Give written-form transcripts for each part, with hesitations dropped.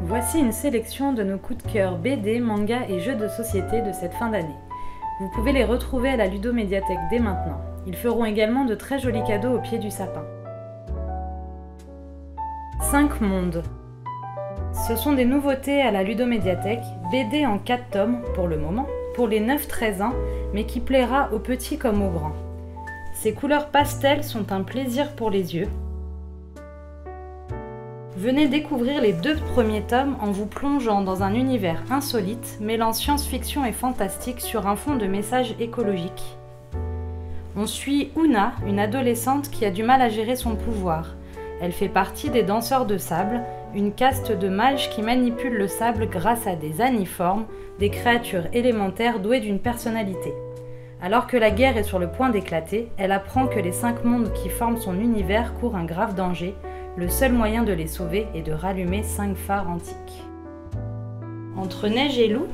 Voici une sélection de nos coups de cœur BD, manga et jeux de société de cette fin d'année. Vous pouvez les retrouver à la Ludomédiathèque dès maintenant. Ils feront également de très jolis cadeaux au pied du sapin. 5 mondes. Ce sont des nouveautés à la Ludomédiathèque, BD en 4 tomes pour le moment, pour les 9-13 ans, mais qui plaira aux petits comme aux grands. Ces couleurs pastel sont un plaisir pour les yeux. Venez découvrir les 2 premiers tomes en vous plongeant dans un univers insolite, mêlant science-fiction et fantastique sur un fond de messages écologiques. On suit Una, une adolescente qui a du mal à gérer son pouvoir. Elle fait partie des danseurs de sable, une caste de mages qui manipulent le sable grâce à des aniformes, des créatures élémentaires douées d'une personnalité. Alors que la guerre est sur le point d'éclater, elle apprend que les 5 mondes qui forment son univers courent un grave danger. Le seul moyen de les sauver est de rallumer 5 phares antiques. Entre neige et loup,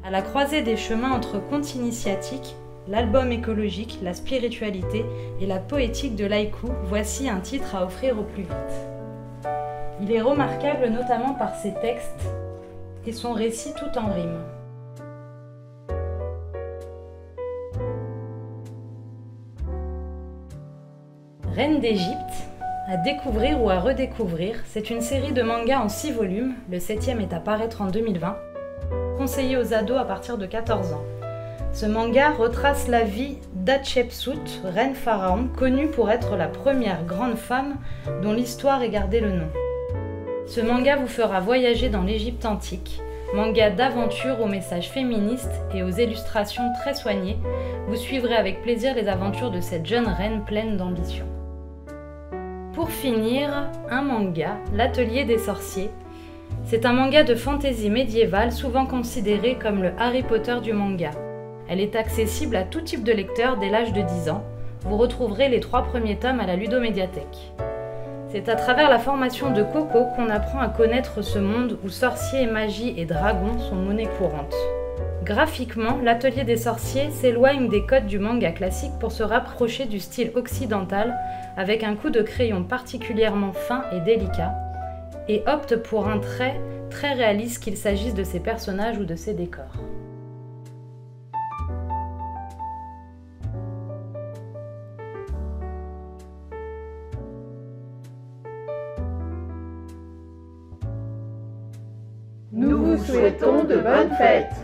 à la croisée des chemins entre contes initiatiques, l'album écologique, la spiritualité et la poétique de l'haïku, voici un titre à offrir au plus vite. Il est remarquable notamment par ses textes et son récit tout en rime. Reine d'Égypte, à découvrir ou à redécouvrir, c'est une série de mangas en 6 volumes, le 7e est à paraître en 2020, conseillé aux ados à partir de 14 ans. Ce manga retrace la vie d'Hatchepsout, reine pharaon, connue pour être la première grande femme dont l'histoire ait gardé le nom. Ce manga vous fera voyager dans l'Égypte antique, manga d'aventure aux messages féministes et aux illustrations très soignées. Vous suivrez avec plaisir les aventures de cette jeune reine pleine d'ambition. Pour finir, un manga, L'Atelier des sorciers. C'est un manga de fantasy médiévale souvent considéré comme le Harry Potter du manga. Elle est accessible à tout type de lecteur dès l'âge de 10 ans. Vous retrouverez les 3 premiers tomes à la Ludomédiathèque. C'est à travers la formation de Coco qu'on apprend à connaître ce monde où sorciers, magie et dragons sont monnaie courante. Graphiquement, L'Atelier des sorciers s'éloigne des codes du manga classique pour se rapprocher du style occidental avec un coup de crayon particulièrement fin et délicat et opte pour un trait très réaliste qu'il s'agisse de ses personnages ou de ses décors. Nous vous souhaitons de bonnes fêtes.